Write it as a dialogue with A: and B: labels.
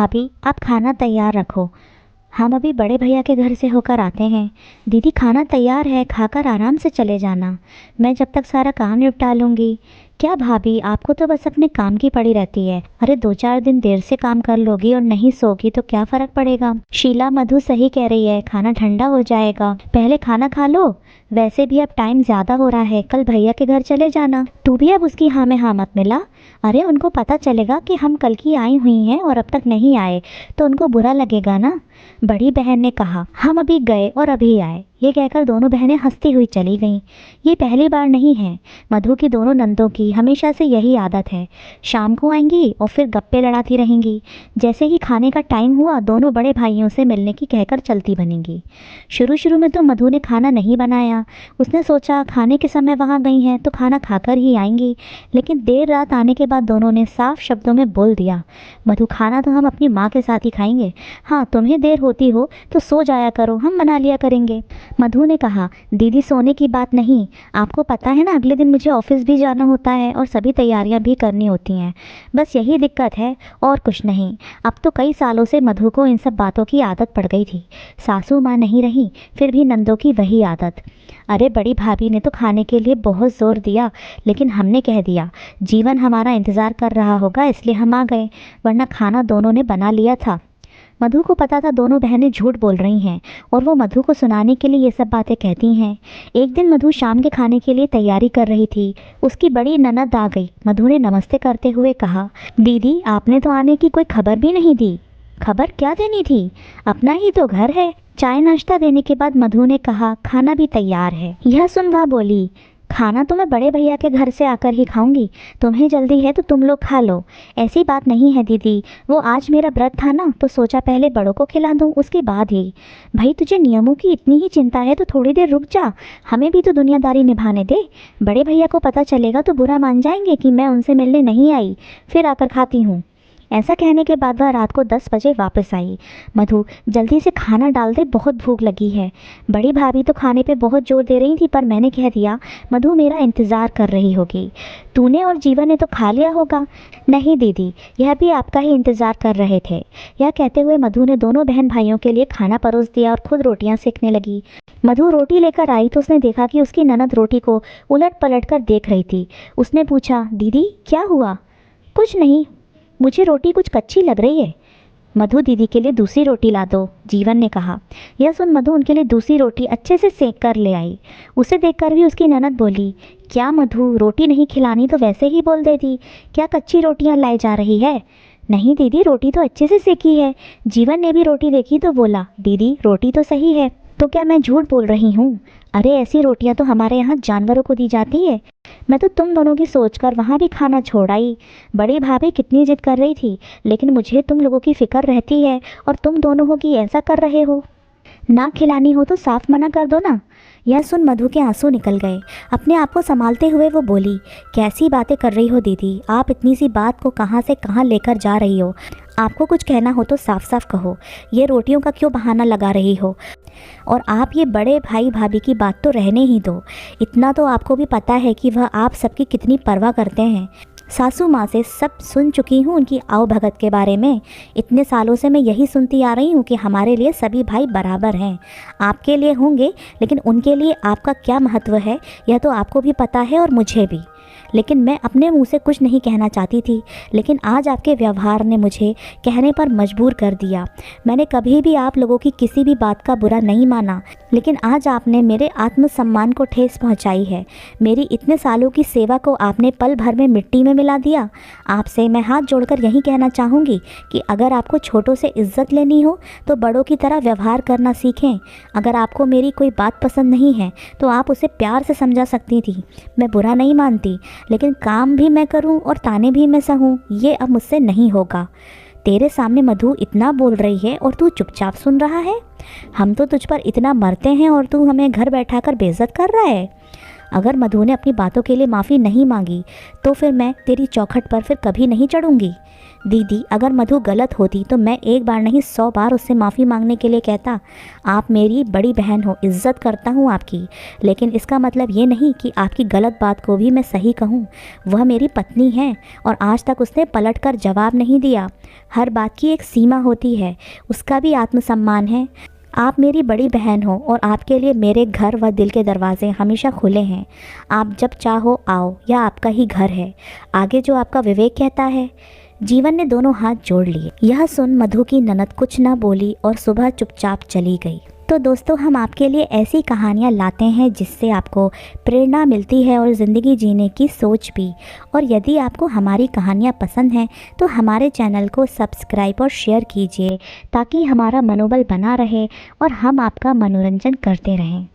A: भाभी आप खाना तैयार रखो, हम अभी बड़े भैया के घर से होकर आते हैं। दीदी खाना तैयार है, खाकर आराम से चले जाना, मैं जब तक सारा काम निपटा लूँगी। क्या भाभी, आपको तो बस अपने काम की पड़ी रहती है। अरे 2-4 दिन देर से काम कर लोगी और नहीं सोगी तो क्या फ़र्क पड़ेगा। शीला मधु सही कह रही है, खाना ठंडा हो जाएगा, पहले खाना खा लो। वैसे भी अब टाइम ज़्यादा हो रहा है, कल भैया के घर चले जाना। तू भी अब उसकी हाँ में हाँ मत मिला। अरे उनको पता चलेगा कि हम कल की आई हुई हैं और अब तक नहीं आए तो उनको बुरा लगेगा ना। बड़ी बहन ने कहा, हम अभी गए और अभी आए। ये कहकर दोनों बहनें हंसती हुई चली गईं। ये पहली बार नहीं है, मधु की दोनों नंदों की हमेशा से यही आदत है। शाम को आएंगी और फिर गप्पे लड़ाती रहेंगी। जैसे ही खाने का टाइम हुआ दोनों बड़े भाइयों से मिलने की कहकर चलती बनेंगी। शुरू शुरू में तो मधु ने खाना नहीं बनाया। उसने सोचा खाने के समय वहाँ गई हैं तो खाना खाकर ही आएंगी। लेकिन देर रात आने के बाद दोनों ने साफ शब्दों में बोल दिया, मधु खाना तो हम अपनी माँ के साथ ही खाएंगे। हाँ, तुम्हें देर होती हो तो सो जाया करो, हम बना लिया करेंगे। मधु ने कहा, दीदी सोने की बात नहीं, आपको पता है ना अगले दिन मुझे ऑफिस भी जाना होता है और सभी तैयारियां भी करनी होती हैं। बस यही दिक्कत है और कुछ नहीं। अब तो कई सालों से मधु को इन सब बातों की आदत पड़ गई थी। सासू माँ नहीं रही, फिर भी नंदों की वही आदत। अरे बड़ी भाभी ने तो खाने के लिए बहुत ज़ोर दिया, लेकिन हमने कह दिया जीवन हमारा इंतज़ार कर रहा होगा इसलिए हम आ गए, वरना खाना दोनों ने बना लिया था। मधु को पता था दोनों बहनें झूठ बोल रही हैं और वो मधु को सुनाने के लिए ये सब बातें कहती हैं। एक दिन मधु शाम के खाने के लिए तैयारी कर रही थी। उसकी बड़ी ननद आ गई। मधु ने नमस्ते करते हुए कहा, दीदी आपने तो आने की कोई खबर भी नहीं दी। खबर क्या देनी थी, अपना ही तो घर है। चाय नाश्ता देने के बाद मधु ने कहा, खाना भी तैयार है। यह सुन वह बोली, खाना तो मैं बड़े भैया के घर से आकर ही खाऊंगी, तुम्हें जल्दी है तो तुम लोग खा लो। ऐसी बात नहीं है दीदी, वो आज मेरा व्रत था ना तो सोचा पहले बड़ों को खिला दूं उसके बाद ही। भाई तुझे नियमों की इतनी ही चिंता है तो थोड़ी देर रुक जा, हमें भी तो दुनियादारी निभाने दे। बड़े भैया को पता चलेगा तो बुरा मान जाएंगे कि मैं उनसे मिलने नहीं आई, फिर आकर खाती हूँ। ऐसा कहने के बाद वह रात को 10 बजे वापस आई। मधु जल्दी से खाना डाल दे, बहुत भूख लगी है। बड़ी भाभी तो खाने पे बहुत जोर दे रही थी पर मैंने कह दिया मधु मेरा इंतज़ार कर रही होगी, तूने और जीवन ने तो खा लिया होगा। नहीं दीदी, यह भी आपका ही इंतज़ार कर रहे थे। यह कहते हुए मधु ने दोनों बहन भाइयों के लिए खाना परोस दिया और खुद रोटियां सेकने लगी। मधु रोटी लेकर आई तो उसने देखा कि उसकी ननद रोटी को उलट पलट कर देख रही थी। उसने पूछा, दीदी क्या हुआ। कुछ नहीं, मुझे रोटी कुछ कच्ची लग रही है। मधु दीदी के लिए दूसरी रोटी ला दो, जीवन ने कहा। यह सुन मधु उनके लिए दूसरी रोटी अच्छे से सेक कर ले आई। उसे देखकर भी उसकी ननद बोली, क्या मधु रोटी नहीं खिलानी तो वैसे ही बोल देती, क्या कच्ची रोटियां लाई जा रही है। नहीं दीदी, रोटी तो अच्छे से सेकी है। जीवन ने भी रोटी देखी तो बोला, दीदी रोटी तो सही है, तो क्या मैं झूठ बोल रही हूँ। अरे ऐसी रोटियां तो हमारे यहाँ जानवरों को दी जाती है। मैं तो तुम दोनों की सोचकर वहाँ भी खाना छोड़ आई। बड़ी भाभी कितनी जिद कर रही थी, लेकिन मुझे तुम लोगों की फिक्र रहती है और तुम दोनों हो कि ऐसा कर रहे हो। ना खिलानी हो तो साफ मना कर दो ना। यह सुन मधु के आंसू निकल गए। अपने आप को संभालते हुए वो बोली, कैसी बातें कर रही हो दीदी, आप इतनी सी बात को कहाँ से कहाँ लेकर जा रही हो। आपको कुछ कहना हो तो साफ साफ कहो, ये रोटियों का क्यों बहाना लगा रही हो। और आप ये बड़े भाई भाभी की बात तो रहने ही दो। इतना तो आपको भी पता है कि वह आप सबकी कितनी परवाह करते हैं। सासू माँ से सब सुन चुकी हूँ उनकी आओ भगत के बारे में। इतने सालों से मैं यही सुनती आ रही हूँ कि हमारे लिए सभी भाई बराबर हैं। आपके लिए होंगे, लेकिन उनके लिए आपका क्या महत्व है यह तो आपको भी पता है और मुझे भी। लेकिन मैं अपने मुंह से कुछ नहीं कहना चाहती थी, लेकिन आज आपके व्यवहार ने मुझे कहने पर मजबूर कर दिया। मैंने कभी भी आप लोगों की किसी भी बात का बुरा नहीं माना, लेकिन आज आपने मेरे आत्मसम्मान को ठेस पहुंचाई है। मेरी इतने सालों की सेवा को आपने पल भर में मिट्टी में मिला दिया। आपसे मैं हाथ जोड़कर यही कहना चाहूँगी कि अगर आपको छोटों से इज्जत लेनी हो तो बड़ों की तरह व्यवहार करना सीखें। अगर आपको मेरी कोई बात पसंद नहीं है तो आप उसे प्यार से समझा सकती थी। मैं बुरा नहीं मानती, लेकिन काम भी मैं करूं और ताने भी मैं सहूं, ये अब मुझसे नहीं होगा। तेरे सामने मधु इतना बोल रही है और तू चुपचाप सुन रहा है। हम तो तुझ पर इतना मरते हैं और तू हमें घर बैठाकर बेइज्जत कर रहा है। अगर मधु ने अपनी बातों के लिए माफ़ी नहीं मांगी तो फिर मैं तेरी चौखट पर फिर कभी नहीं चढ़ूंगी। दीदी, अगर मधु गलत होती तो मैं एक बार नहीं 100 बार उससे माफ़ी मांगने के लिए कहता। आप मेरी बड़ी बहन हो, इज़्ज़त करता हूँ आपकी, लेकिन इसका मतलब ये नहीं कि आपकी गलत बात को भी मैं सही कहूँ। वह मेरी पत्नी है और आज तक उसने पलट कर जवाब नहीं दिया। हर बात की एक सीमा होती है, उसका भी आत्मसम्मान है। आप मेरी बड़ी बहन हो और आपके लिए मेरे घर व दिल के दरवाजे हमेशा खुले हैं। आप जब चाहो आओ, यह आपका ही घर है। आगे जो आपका विवेक कहता है। जीवन ने दोनों हाथ जोड़ लिए। यह सुन मधु की ननद कुछ न बोली और सुबह चुपचाप चली गई। तो दोस्तों, हम आपके लिए ऐसी कहानियाँ लाते हैं जिससे आपको प्रेरणा मिलती है और ज़िंदगी जीने की सोच भी। और यदि आपको हमारी कहानियाँ पसंद हैं तो हमारे चैनल को सब्सक्राइब और शेयर कीजिए ताकि हमारा मनोबल बना रहे और हम आपका मनोरंजन करते रहें।